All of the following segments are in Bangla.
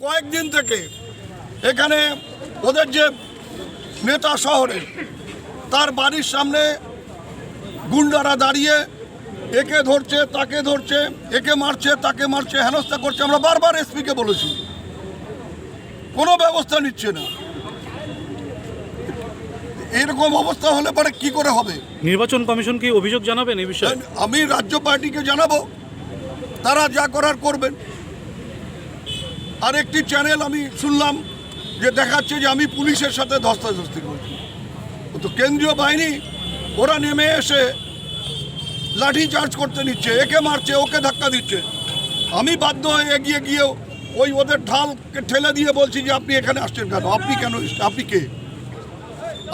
কয়েকদিন থেকে এখানে ওদের যে নেতা শহরে তার বাড়ির সামনে গুন্ডারা দাঁড়িয়ে একে ধরছে তাকে ধরছে, একে মারছে তাকে মারছে, হেনস্থা করছে। আমরা বারবার এসপিকে বলেছি, কোনো ব্যবস্থা নিচ্ছে না। এরকম অবস্থা হলে পরে কি করে হবে? নির্বাচন কমিশন কি অভিযোগ জানাবেন এই বিষয়ে? আমি রাজ্য পার্টিকে জানাবো, তারা যা করার করবেন। আর একটি চ্যানেল আমি শুনলাম যে দেখাচ্ছে যে আমি পুলিশের সাথে ধস্তাধস্তি করছি। তো কেন্দ্রীয় বাহিনী ওরা নেমে এসে লাঠি চার্জ করতে নিচ্ছে, একে মারছে, ওকে ধাক্কা দিচ্ছে। আমি বাধ্য হয়ে এগিয়ে গিয়েও ওদের ঢালকে ঠেলে দিয়ে বলছি যে আপনি এখানে আসছেন কেন? আপনি কেন? আপনি কে?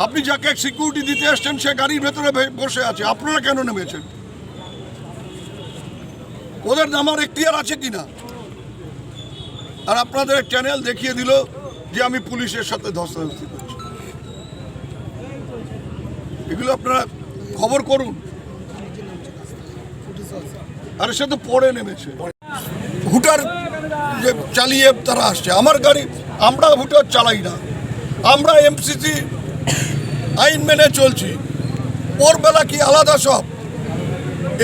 আপনি যাকে সিকিউরিটি দিতে আসছেন সে গাড়ির ভেতরে বসে আছে, আপনারা কেন নেমেছেন? ওদের নামার এখতিয়ার আছে কিনা? আর আপনাদের চ্যানেল দেখিয়ে দিল যে আমি পুলিশের সাথে ধস্তাধস্তি করছি। এগুলো আপনারা খবর করুন। আর সে তো পড়ে নেমেছে, হুটার যে চালিয়ে তারা আসছে। আমার গাড়ি, আমরা হুটার চালাই না, আমরা এমসিসি আইন মেনে চলছি। ওর বেলা কি আলাদা সব?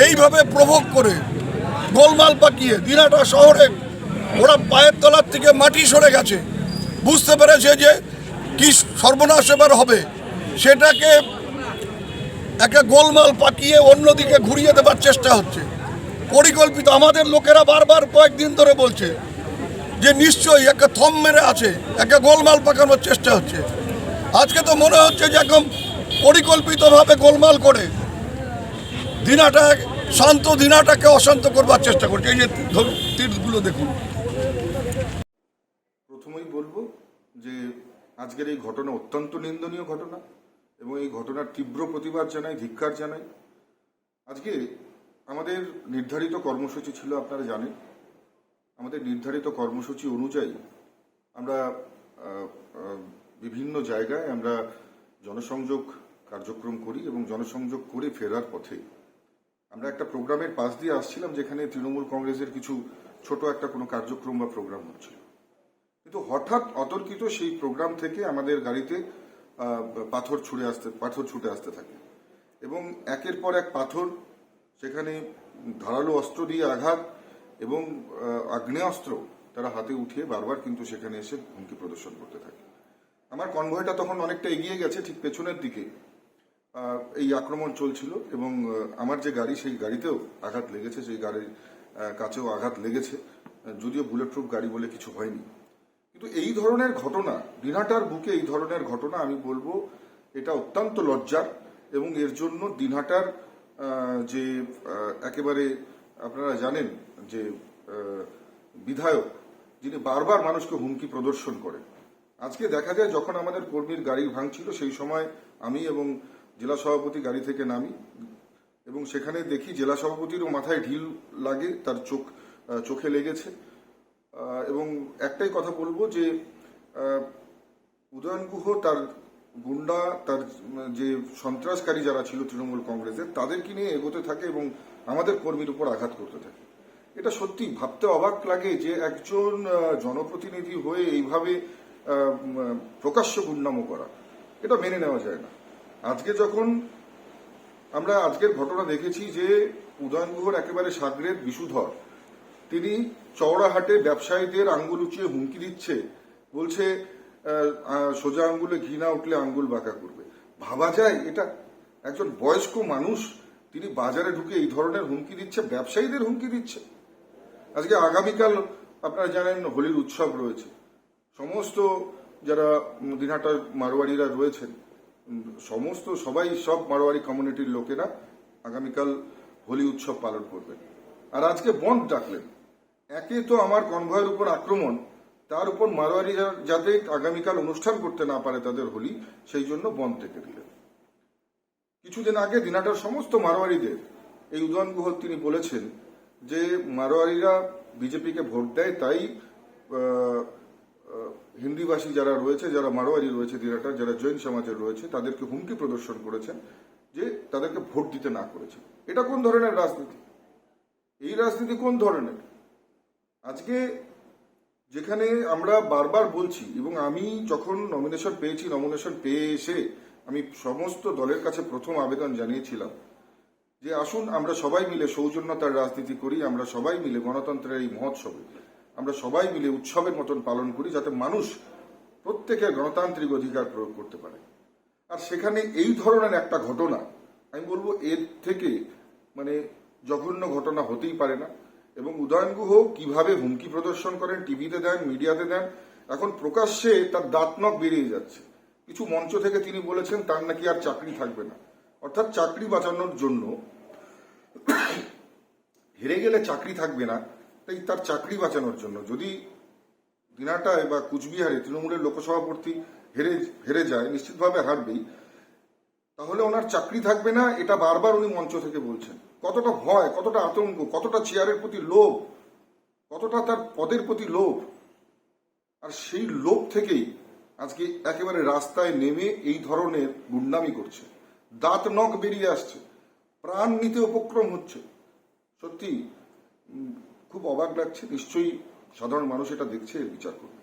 এইভাবে প্রভোগ করে গোলমাল পাকিয়ে দিনাটা শহরে ওরা পায়ের তলার থেকে মাটি সরে গেছে, বুঝতে পেরেছে যে কি সর্বনাশ এবার হবে। সেটাকে একটা গোলমাল পাকিয়ে অন্যদিকে ঘুরিয়ে দেবার চেষ্টা হচ্ছে, পরিকল্পিত। আমাদের লোকেরা বারবার কয়েকদিন ধরে বলছে যে নিশ্চয়ই একটা থম মেরে আছে, একটা গোলমাল পাকানোর চেষ্টা হচ্ছে। আজকে তো মনে হচ্ছে যে একদম পরিকল্পিতভাবে গোলমাল করে দিনাটা, শান্ত দিনাটাকে অশান্ত করবার চেষ্টা করছে। এই যে তীরগুলো দেখুন। প্রথমেই বলবো যে আজকের এই ঘটনা অত্যন্ত নিন্দনীয় ঘটনা এবং এই ঘটনার তীব্র প্রতিবাদ জানাই, ধিক্কার জানাই। আজকে আমাদের নির্ধারিত কর্মসূচি ছিল, আপনারা জানেন। আমাদের নির্ধারিত কর্মসূচি অনুযায়ী আমরা বিভিন্ন জায়গায় আমরা জনসংযোগ কার্যক্রম করি এবং জনসংযোগ করে ফেরার পথে আমরা একটা প্রোগ্রামের পাশ দিয়ে আসছিলাম, যেখানে তৃণমূল কংগ্রেসের কিছু ছোট একটা কোনো কার্যক্রম বা প্রোগ্রাম হচ্ছিল। কিন্তু হঠাৎ অতর্কিত সেই প্রোগ্রাম থেকে আমাদের গাড়িতে পাথর ছুটে আসতে থাকে এবং একের পর এক পাথর, সেখানে ধারালো অস্ত্র দিয়ে আঘাত এবং আগ্নেয়াস্ত্র তারা হাতে উঠিয়ে বারবার কিন্তু সেখানে এসে হুমকি প্রদর্শন করতে থাকে। আমার কনভয়টা তখন অনেকটা এগিয়ে গেছে, ঠিক পেছনের দিকে এই আক্রমণ চলছিল এবং আমার যে গাড়ি, সেই গাড়িতেও আঘাত লেগেছে, সেই গাড়ির কাছেও আঘাত লেগেছে, যদিও বুলেট প্রুফ গাড়ি বলে কিছু হয়নি। কিন্তু এই ধরনের ঘটনা, দিনহাটার বুকে এই ধরনের ঘটনা, আমি বলবো এটা অত্যন্ত লজ্জার। এবং এর জন্য দিনহাটার যে একেবারে আপনারা জানেন যে বিধায়ক, যিনি বারবার মানুষকে হুমকি প্রদর্শন করেন, আজকে দেখা যায় যখন আমাদের কর্মীর গাড়ি ভাঙছিল সেই সময় আমি এবং জেলা সভাপতি গাড়ি থেকে নামি এবং সেখানে দেখি জেলা সভাপতিরও মাথায় ঢিল লাগে, তার চোখে লেগেছে। এবং একটাই কথা বলবো যে উদয়ন গুহ, তার গুন্ডা, তার যে সন্ত্রাসকারী যারা ছিল তৃণমূল কংগ্রেসের, তাদেরকে নিয়ে এগোতে থাকে এবং আমাদের কর্মীর উপর আঘাত করতে থাকে। এটা সত্যি ভাবতে অবাক লাগে যে একজন জনপ্রতিনিধি হয়ে এইভাবে প্রকাশ্য গুন্ডামো করা, এটা মেনে নেওয়া যায় না। আজকে যখন আমরা আজকের ঘটনা দেখেছি যে উদয়ন গুহর একেবারে সাগরের বিশুধর, তিনি চওড়াহাটে ব্যবসায়ীদের আঙ্গুল উঁচিয়ে হুমকি দিচ্ছে, বলছে সোজা আঙ্গুলে ঘি না উঠলে আঙ্গুল বাঁকা করবে। ভাবা যায় এটা? একজন বয়স্ক মানুষ, তিনি বাজারে ঢুকে এই ধরনের হুমকি দিচ্ছে, ব্যবসায়ীদের হুমকি দিচ্ছে। আজকে আগামীকাল আপনারা জানেন হোলির উৎসব রয়েছে। সমস্ত যারা দিনহাটার মারোয়াড়িরা রয়েছেন, সব মারোয়াড়ি কমিউনিটির লোকেরা আগামীকাল হোলি উৎসব পালন করবেন। আর আজকে বন্ধ ডাকলেন। একে তো আমার কনভয়ের উপর আক্রমণ, তার উপর মারোয়াড়িরা যাতে আগামীকাল অনুষ্ঠান করতে না পারে তাদের হোলি, সেই জন্য বন্ধ ডেকে দিলেন। কিছুদিন আগে দিনহাটার সমস্ত মারোয়াড়িদের এই উদয়ন গুহ তিনি বলেছেন যে মারোয়াড়িরা বিজেপিকে ভোট দেয়, তাই হিন্দিভাষী যারা রয়েছে, যারা মারোয়ারি রয়েছে দিনহাটার, যারা জৈন সমাজের রয়েছে, তাদেরকে হুমকি প্রদর্শন করেছেন যে তাদেরকে ভোট দিতে না করেছে। এটা কোন ধরনের রাজনীতি? এই রাজনীতি কোন ধরনের? আজকে যেখানে আমরা বারবার বলছি, এবং আমি যখন নমিনেশন পেয়েছি, নমিনেশন পেয়ে এসে আমি সমস্ত দলের কাছে প্রথম আবেদন জানিয়েছিলাম যে আসুন আমরা সবাই মিলে সৌজন্যতার রাজনীতি করি, আমরা সবাই মিলে গণতন্ত্রের এই মহোৎসবে আমরা সবাই মিলে উৎসবের মতন পালন করি, যাতে মানুষ প্রত্যেকের গণতান্ত্রিক অধিকার প্রয়োগ করতে পারে। আর সেখানে এই ধরনের একটা ঘটনা, আমি বলবো এর থেকে জঘন্য ঘটনা হতেই পারে না। এবং উদয়ন গুহ কিভাবে হুমকি প্রদর্শন করেন, টিভিতে দেন, মিডিয়াতে দেন, এখন প্রকাশ্যে তার দাঁত নখ বেরিয়ে যাচ্ছে। কিছু মঞ্চ থেকে তিনি বলেছেন তার নাকি আর চাকরি থাকবে না, অর্থাৎ চাকরি বাঁচানোর জন্য, হেরে গেলে চাকরি থাকবে না, তাই তার চাকরি বাঁচানোর জন্য যদি দিনহাটায় বা কুচবিহারে তৃণমূলের লোকসভাপতি হেরে যায়, নিশ্চিতভাবে হারবেই, তাহলে ওনার চাকরি থাকবে না, এটা বারবার উনি মঞ্চ থেকে বলছেন। কতটা ভয়, কতটা আতঙ্ক, কতটা চেয়ারের প্রতি লোভ, কতটা তার পদের প্রতি লোভ। আর সেই লোভ থেকেই আজকে একেবারে রাস্তায় নেমে এই ধরনের গুন্ডামি করছে, দাঁত নখ বেরিয়ে আসছে, প্রাণ নিতে উপক্রম হচ্ছে। সত্যি খুব অবাক লাগছে। নিশ্চয়ই সাধারণ মানুষ এটা দেখছে, বিচার করবে।